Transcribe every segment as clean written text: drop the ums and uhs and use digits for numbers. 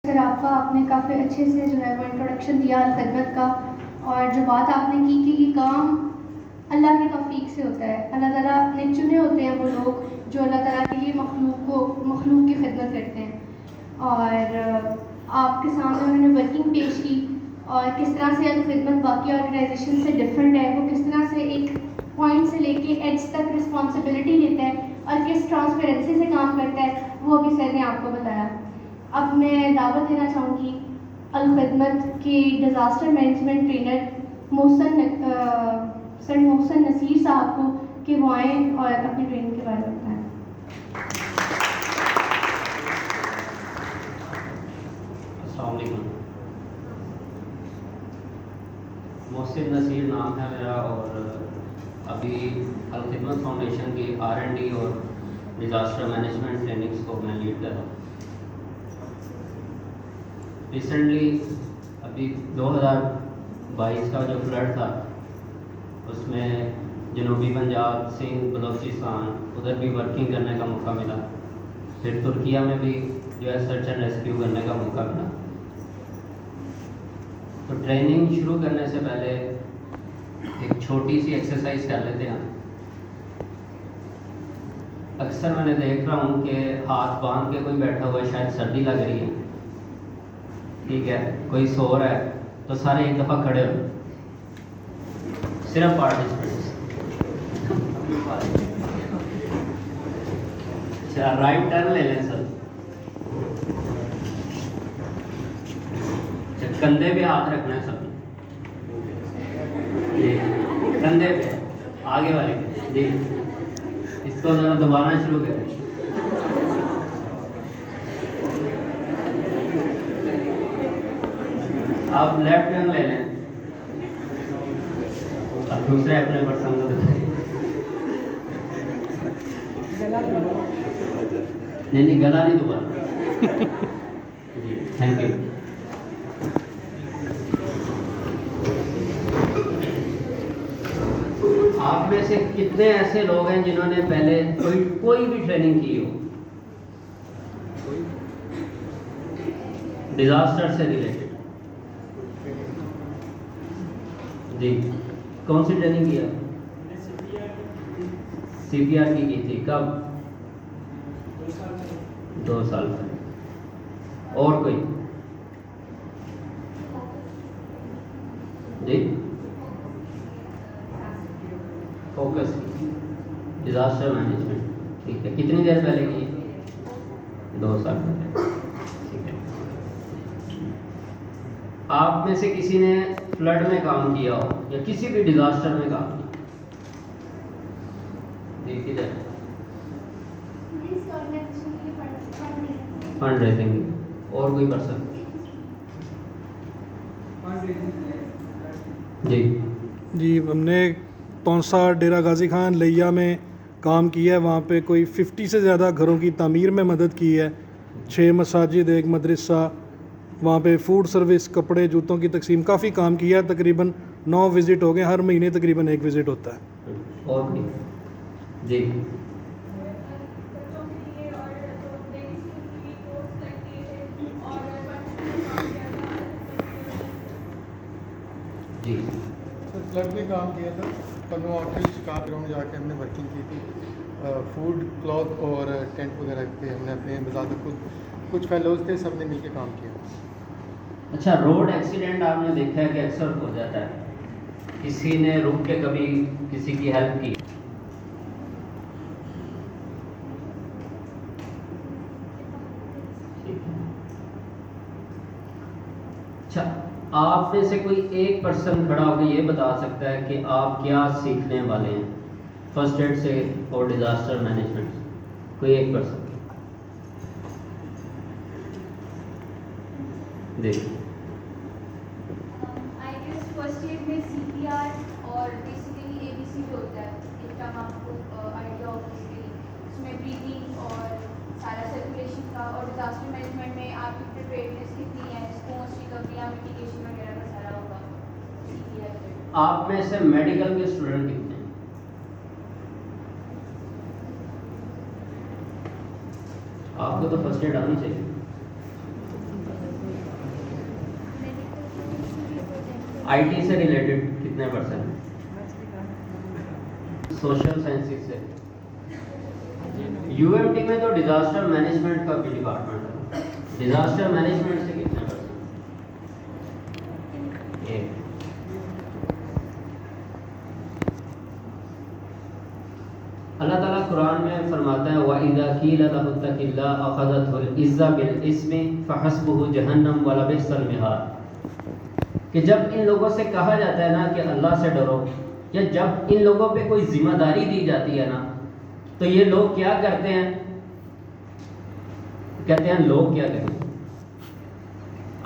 شرافہ آپ نے کافی اچھے سے جو ہے وہ انٹروڈکشن دیا الخدمت کا، اور جو بات آپ نے کی کہ یہ کام اللہ کی توفیق سے ہوتا ہے، اللہ تعالیٰ نے چنے ہوتے ہیں وہ لوگ جو اللہ تعالیٰ کے لیے مخلوق کی خدمت کرتے ہیں. اور آپ کے سامنے انہوں نے ورکنگ پیش کی اور کس طرح سے الخدمت باقی آرگنائزیشن سے ڈفرینٹ ہے، وہ کس طرح سے ایک پوائنٹ سے لے کے ایڈج تک رسپانسبلٹی لیتا ہے اور کس ٹرانسپیرنسی سے کام کرتا ہے، وہ ابھی سر نے آپ کو بتایا. اب میں دعوت دینا چاہوں گی الخدمت کے ڈیزاسٹر مینجمنٹ ٹرینر سر محسن نصیر صاحب کو کہ وہ آئیں اور اپنی ٹریننگ کے بارے میں بتائیں. السلام علیکم. محسن نصیر نام ہے میرا، اور ابھی الخدمت فاؤنڈیشن کی R&D اور ڈیزاسٹر مینجمنٹ ٹریننگس کو میں لیڈ کر رہا ہوں. ریسنٹلی ابھی 2022 کا جو فلڈ تھا اس میں جنوبی پنجاب، سندھ، بلوچستان ادھر بھی ورکنگ کرنے کا موقع ملا. پھر ترکیہ میں بھی جو ہے سرچ اینڈ ریسکیو کرنے کا موقع ملا. تو ٹریننگ شروع کرنے سے پہلے ایک چھوٹی سی ایکسرسائز کر لیتے ہیں. اکثر میں نے دیکھ رہا ہوں کہ ہاتھ باندھ کے کوئی بیٹھا ہوا ہے، شاید سردی لگ رہی ہے، ٹھیک ہے، کوئی سو رہا ہے تو سارے ایک دفعہ کھڑے ہو، صرف پارٹیسپینٹس. اچھا، رائٹ ٹرن لے لیں سر. اچھا، کندھے پہ ہاتھ رکھنا ہے سب جی، کندھے پہ آگے والے جی. اس کو ذرا دوبارہ شروع کریں. آپ لیفٹ ٹرن لے لیں. اب دوسرے اپنے پرسن کو بتائیں. نہیں گلا نہیں دوبارہ جی. Thank you. آپ میں سے کتنے ایسے لوگ ہیں جنہوں نے پہلے کوئی بھی ٹریننگ کی ہو ڈیزاسٹر سے ریلیٹڈ؟ جی، کون سی ٹریننگ کیا؟ CPR کی تھی. کب؟ 2 سال پہلے. اور کوئی؟ جی، فوکس کی ڈیزاسٹر مینجمنٹ، ٹھیک ہے. کتنی دیر پہلے کی؟ 2 سال پہلے. ٹھیک ہے. آپ میں سے کسی نے فلڈ میں کام کیا ہو یا کسی بھی ڈیزاسٹر میں کام کیا؟ جی، کدھر؟ Fund raising. اور کوئی پرسن؟ جی، ہم نے پونسا، ڈیرہ غازی خان، لیا میں کام کیا ہے. وہاں پہ کوئی 50 سے زیادہ گھروں کی تعمیر میں مدد کی ہے. 6 مساجد، 1 مدرسہ، وہاں پہ فوڈ سروس، کپڑے، جوتوں کی تقسیم، کافی کام کیا ہے. تقریباً 9 وزٹ ہو گئے. ہر مہینے تقریباً 1 وزٹ ہوتا ہے. اور بھی جی. جی فلڈ میں کام کیا تھا. پنو آٹل شکار گراؤنڈ جا کے ہم نے ورکنگ کی تھی. فوڈ، کلاتھ اور ٹینٹ وغیرہ پہ ہم نے اپنے بذات خود کچھ فیلوز تھے، سب نے مل کے کام کیا. اچھا، روڈ ایکسیڈنٹ آپ نے دیکھا ہے کہ اکثر ہو جاتا ہے. کسی نے رک کے کبھی کسی کی ہیلپ کی؟ اچھا، آپ میں سے کوئی ایک پرسن کھڑا ہو کے یہ بتا سکتا ہے کہ آپ کیا سیکھنے والے ہیں فرسٹ ایڈ سے اور ڈیزاسٹر مینجمنٹ سے؟ کوئی ایک پرسن دیکھ. فرسٹ ایڈ میں CPR اور بیسیکلی ABC جو ہوتا ہے، ایک ٹرم آپ کو آئیڈیا ہو اس میں بریتھنگ اور سارا سرکولیشن کا. اور ڈیزاسٹر مینجمنٹ میں آپ کی پریپیئرنیس کتنی ہے، رسپانس، ریکوری، میٹیگیشن وغیرہ کا سارا ہوگا. آپ میں سے میڈیکل کے اسٹوڈنٹ کتنے ہیں؟ آپ کو تو فرسٹ ایڈ آنی چاہیے. آئی ٹی سے ریلیٹڈ کتنے پرسنٹ؟ سوشل سائنسز سے. یو ایم ٹی میں تو ڈیزاسٹر مینجمنٹ کا بھی ڈپارٹمنٹ ہے. ڈیزاسٹر مینجمنٹ سے کتنے پرسنٹ؟ ایک. اللہ تعالیٰ قرآن میں فرماتا ہے وَإِذَا قِيلَ لَهُ اتَّقِ اللَّهَ أَخَذَتْهُ الْعِزَّةُ بِالْإِثْمِ فَحَسْبُهُ جَهَنَّمُ وَلَبِئْسَ الْمِهَادُ. کہ جب ان لوگوں سے کہا جاتا ہے نا کہ اللہ سے ڈرو، یا جب ان لوگوں پہ کوئی ذمہ داری دی جاتی ہے نا، تو یہ لوگ کیا کرتے ہیں؟ کہتے ہیں لوگ کیا کریں،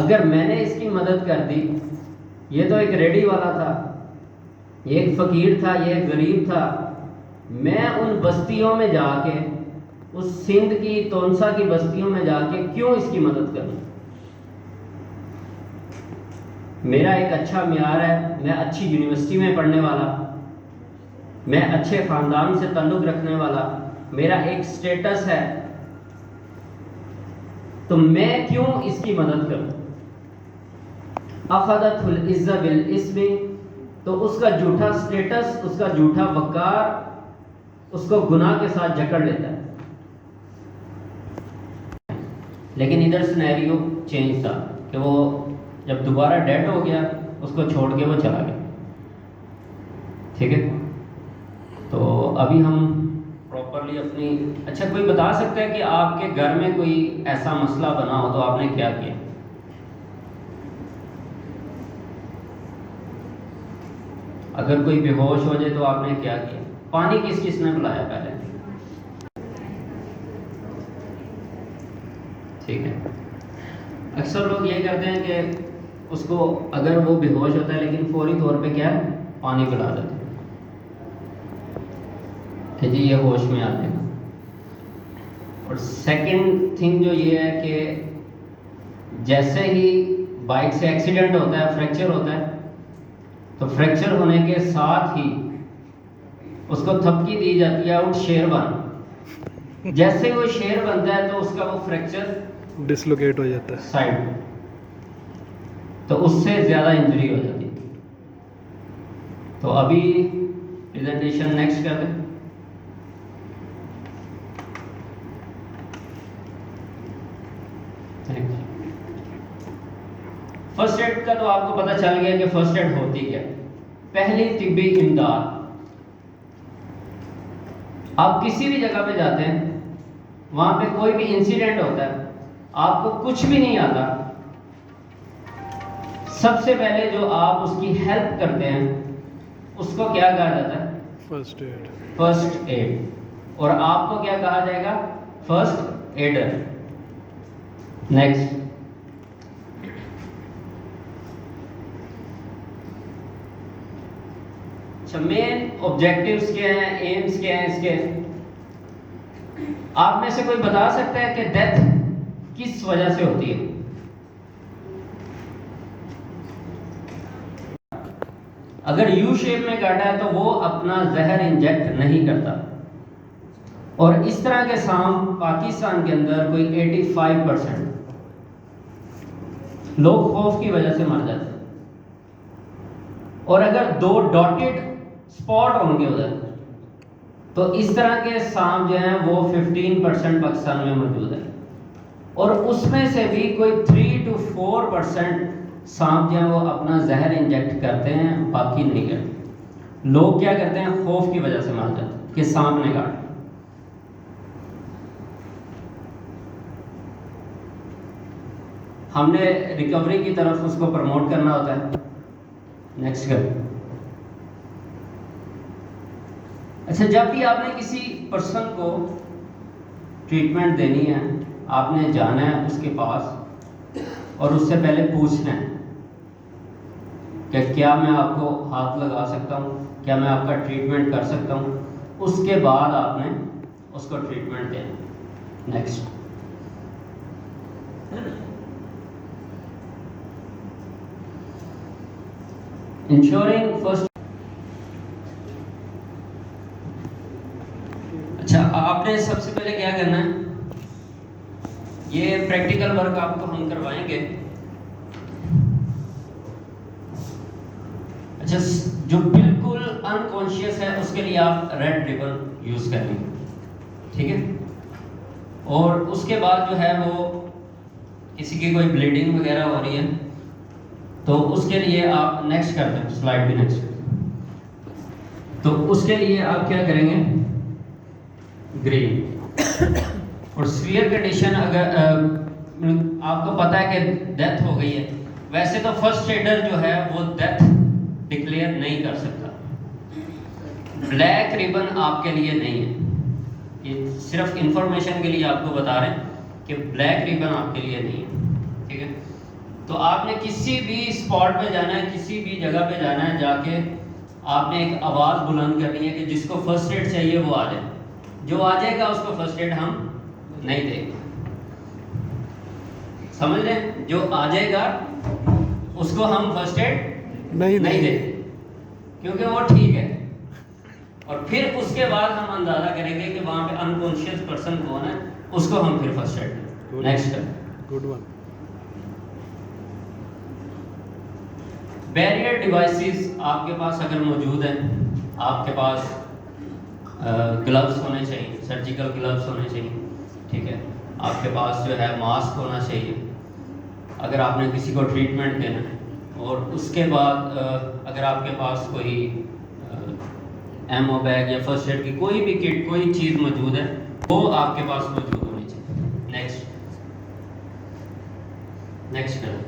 اگر میں نے اس کی مدد کر دی، یہ تو ایک ریڈی والا تھا، یہ ایک فقیر تھا، یہ ایک غریب تھا، میں ان بستیوں میں جا کے، اس سندھ کی تونسا کی بستیوں میں جا کے کیوں اس کی مدد کروں؟ میرا ایک اچھا معیار ہے، میں اچھی یونیورسٹی میں پڑھنے والا، میں اچھے خاندان سے تعلق رکھنے والا، میرا ایک سٹیٹس ہے، تو میں کیوں اس کی مدد کروں؟ اخذت العزہ بالاسم، تو اس کا جھوٹا سٹیٹس، اس کا جھوٹا وقار اس کو گناہ کے ساتھ جکڑ لیتا ہے. لیکن ادھر سینیریو چینج تھا کہ وہ جب دوبارہ ڈیڈ ہو گیا، اس کو چھوڑ کے وہ چلا گیا. ٹھیک ہے، تو ابھی ہم پراپرلی اپنی، اچھا کوئی بتا سکتا ہے کہ آپ کے گھر میں کوئی ایسا مسئلہ بنا ہو تو آپ نے کیا کیا؟ اگر کوئی بے ہوش ہو جائے تو آپ نے کیا کیا؟ پانی کس کس نے پلایا پہلے؟ ٹھیک ہے، اکثر لوگ یہ کرتے ہیں کہ اس کو اگر وہ بے ہوش ہوتا ہے لیکن فوری طور پہ کیا ہے، پانی پلا دیتے ہیں کہ جی یہ ہوش میں آ جائے گا. اور سیکنڈ تھنگ جو یہ ہے کہ جیسے ہی بائک سے ایکسیڈنٹ ہوتا ہے، فریکچر ہوتا ہے، تو فریکچر ہونے کے ساتھ ہی اس کو تھپکی دی جاتی ہے آؤٹ شیر بن. جیسے وہ شیر بنتا ہے تو اس کا وہ فریکچر ڈسلوکیٹ ہو جاتا ہے سائڈ، تو اس سے زیادہ انجری ہو جاتی ہے. تو ابھی پریزنٹیشن نیکسٹ کر دیں. فرسٹ ایڈ کا تو آپ کو پتہ چل گیا کہ فرسٹ ایڈ ہوتی کیا. پہلی طبی امداد. آپ کسی بھی جگہ پہ جاتے ہیں، وہاں پہ کوئی بھی انسیڈنٹ ہوتا ہے، آپ کو کچھ بھی نہیں آتا، سب سے پہلے جو آپ اس کی ہیلپ کرتے ہیں اس کو کیا کہا جاتا ہے؟ First aid. First aid. اور آپ کو کیا کہا جائے گا؟ First adder. نیکسٹ. اچھا، مین آبجیکٹیوز کیا ہیں، ایمز کیا ہیں اس کے؟ آپ میں سے کوئی بتا سکتا ہے کہ ڈیتھ کس وجہ سے ہوتی ہے؟ اگر یو شیپ میں کاٹا ہے تو وہ اپنا زہر انجیکٹ نہیں کرتا. اور اس طرح کے سانپ پاکستان کے اندر کوئی 85% لوگ خوف کی وجہ سے مر جاتے ہیں. اور اگر 2 ڈاٹڈ اسپاٹ ہوں گے ادھر، تو اس طرح کے سانپ جو ہیں وہ 15% پاکستان میں موجود ہیں. اور اس میں سے بھی کوئی 3 to 4% سانپ جو ہیں وہ اپنا زہر انجیکٹ کرتے ہیں، باقی نہیں کرتے. لوگ کیا کرتے ہیں؟ خوف کی وجہ سے مر جاتے ہیں کہ سانپ نے کاٹا. ہم نے ریکوری کی طرف اس کو پروموٹ کرنا ہوتا ہے. نیکسٹ کر. اچھا، جب بھی آپ نے کسی پرسن کو ٹریٹمنٹ دینی ہے، آپ نے جانا ہے اس کے پاس اور اس سے پہلے پوچھنا ہے کہ کیا میں آپ کو ہاتھ لگا سکتا ہوں، کیا میں آپ کا ٹریٹمنٹ کر سکتا ہوں. اس کے بعد آپ نے اس کو ٹریٹمنٹ دینا. نیکسٹ. Ensuring first. اچھا، آپ نے سب سے پہلے کیا کرنا ہے، یہ پریکٹیکل ورک آپ کو ہم کروائیں گے. جو بالکل انکانشیس ہے اس کے لیے آپ ریڈ ریبن یوز کر لیں، ٹھیک ہے. اور اس کے بعد جو ہے وہ کسی کی کوئی بلیڈنگ وغیرہ ہو رہی ہے تو اس کے لیے آپ نیکسٹ کر دیں، سلائڈ بھی نیکسٹ کر دیں. تو اس کے لیے آپ کیا کریں گے، گرین. اور سیویئر کنڈیشن اگر آپ کو پتا ہے کہ ڈیتھ ہو گئی ہے، ویسے تو فرسٹ ایڈر جو ہے وہ ڈیتھ ڈکلیئر نہیں کر سکتا. بلیک ریبن آپ کے لیے نہیں ہے، یہ صرف انفارمیشن کے لیے آپ کو بتا رہے ہیں کہ بلیک ریبن آپ کے لیے نہیں ہے، ٹھیک ہے. تو آپ نے کسی بھی اسپاٹ پہ جانا ہے، کسی بھی جگہ پہ جانا ہے، جا کے آپ نے ایک آواز بلند کرنی ہے کہ جس کو فرسٹ ایڈ چاہیے وہ آ جائے. جو آ جائے گا اس کو فرسٹ ایڈ ہم نہیں دیں گے، سمجھ لیں. جو آ جائے گا اس کو ہم فرسٹ ایڈ نہیں دیں گے کیونکہ وہ ٹھیک ہے. اور پھر اس کے بعد ہم اندازہ کریں گے کہ وہاں پہ انکانشیس پرسن کون ہے، اس کو ہم پھر فرسٹ ایڈ دیں. نیکسٹ کریں. Good one. بیریئر ڈیوائسز آپ کے پاس اگر موجود ہیں، آپ کے پاس گلوز ہونے چاہیے، سرجیکل گلوز ہونے چاہیے، ٹھیک ہے. آپ کے پاس جو ہے ماسک ہونا چاہیے اگر آپ نے کسی کو ٹریٹمنٹ دینا ہے. اور اس کے بعد اگر آپ کے پاس کوئی ایمو بیگ یا فرسٹ ایڈ کی کوئی بھی کٹ، کوئی چیز موجود ہے، وہ آپ کے پاس موجود ہونی چاہیے. نیکسٹ کریں.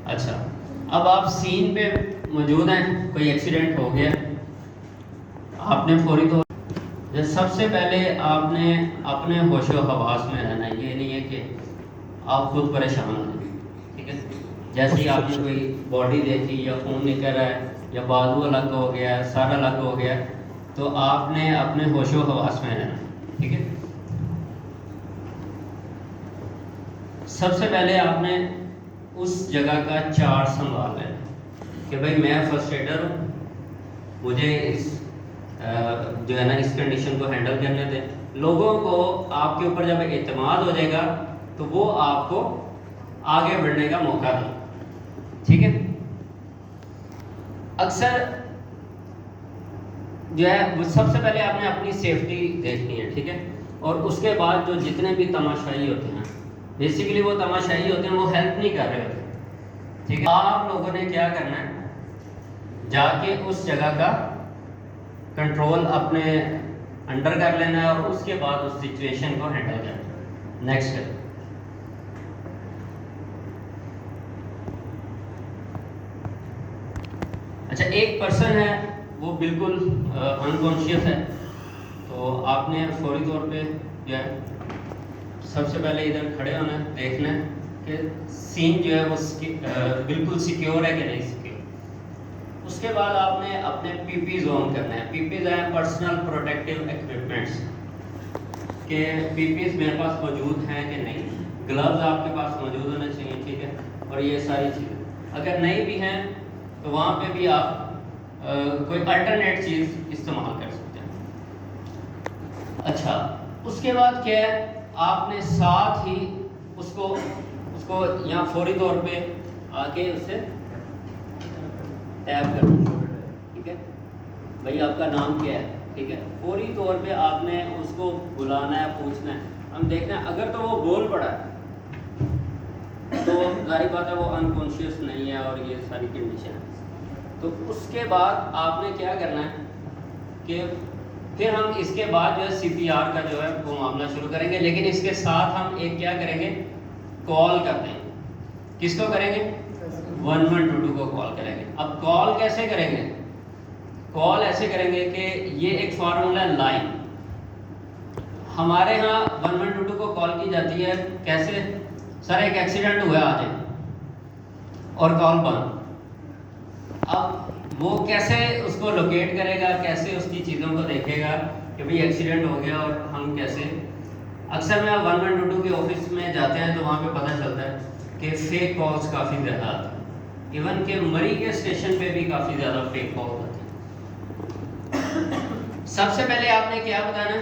اچھا، اب آپ سین پہ موجود ہیں، کوئی ایکسیڈنٹ ہو گیا، آپ نے فوری طور سب سے پہلے آپ نے اپنے ہوش و حواس میں رہنا ہے. یہ نہیں ہے کہ آپ خود پریشان ہو جائیں، ٹھیک ہے. جیسے ہی آپ نے کوئی باڈی دیکھی یا خون نکل رہا ہے یا بازو الگ ہو گیا ہے، سر الگ ہو گیا ہے، تو آپ نے اپنے ہوش و حواس میں رہنا ہے، ٹھیک ہے. سب سے پہلے آپ نے اس جگہ کا چارٹ سنبھال لینا کہ بھائی میں فرسٹ ایڈر ہوں، مجھے اس جو ہے نا اس کنڈیشن کو ہینڈل کرنے دیں. لوگوں کو آپ کے اوپر جب اعتماد ہو جائے گا تو وہ آپ کو آگے بڑھنے کا موقع دیں، ٹھیک ہے. اکثر جو ہے وہ سب سے پہلے آپ نے اپنی سیفٹی دیکھنی ہے، ٹھیک ہے. اور اس کے بعد جو جتنے بھی تماشائی ہوتے ہیں، بیسیکلی وہ تماشائی ہوتے ہیں، وہ ہیلپ نہیں کر رہے ہوتے، ٹھیک ہے. آپ لوگوں نے کیا کرنا ہے، جا کے اس جگہ کا کنٹرول اپنے انڈر کر لینا ہے اور اس کے بعد اس سچویشن کو ہینڈل کرنا ہے. نیکسٹ ہے. اچھا، ایک پرسن ہے وہ بالکل انکانشیس ہے، تو آپ نے فوری طور پہ جو ہے سب سے پہلے ادھر کھڑے ہونا ہے، دیکھنا ہے کہ سین جو ہے وہ بالکل سیکیور ہے کہ نہیں سیکیور. اس کے بعد آپ نے اپنے پی پیز آن کرنا ہے. پی پیز ہیں پرسنل پروٹیکٹیو ایکوپمنٹس، کہ پی پیز میرے پاس موجود ہیں کہ نہیں. گلوز آپ کے پاس موجود ہونے چاہیے، ٹھیک ہے. اور یہ ساری چیزیں اگر نہیں بھی ہیں تو وہاں پہ بھی آپ کوئی الٹرنیٹ چیز استعمال کر سکتے ہیں. اچھا، اس کے بعد کیا ہے، آپ نے ساتھ ہی اس کو یہاں فوری طور پہ آ کے اس سے ٹیپ کرنا، ٹھیک ہے. بھائی آپ کا نام کیا ہے، ٹھیک ہے. فوری طور پہ آپ نے اس کو بلانا ہے، پوچھنا ہے. ہم دیکھنا ہے اگر تو وہ بول پڑا ہے تو ظاہر بات ہے وہ انکانشیس نہیں ہے اور یہ ساری کنڈیشن ہے. تو اس کے بعد آپ نے کیا کرنا ہے کہ پھر ہم اس کے بعد جو ہے سی پی آر کا جو ہے وہ معاملہ شروع کریں گے. لیکن اس کے ساتھ ہم ایک کیا کریں گے، کال کر دیں گے. کس کو کریں گے؟ 1122 کو کال کریں گے. اب کال کیسے کریں گے؟ کال ایسے کریں گے کہ یہ ایک فارمولا لائن ہمارے ہاں 1122 کو کال کی جاتی ہے. کیسے؟ سر ایک ایکسیڈنٹ ہوا ہے، آ جائیں، اور کال بند. اب وہ کیسے اس کو لوکیٹ کرے گا، کیسے اس کی چیزوں کو دیکھے گا کہ بھئی ایکسیڈنٹ ہو گیا اور ہم کیسے. اکثر میں 1122 کے آفس میں جاتے ہیں تو وہاں پہ پتہ چلتا ہے کہ فیک کالز کافی زیادہ آتی ہیں. ایون کہ مری کے اسٹیشن پہ بھی کافی زیادہ فیک کالز آتی ہیں. سب سے پہلے آپ نے کیا بتانا ہے،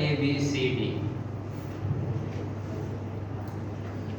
ABCD।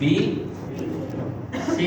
B, C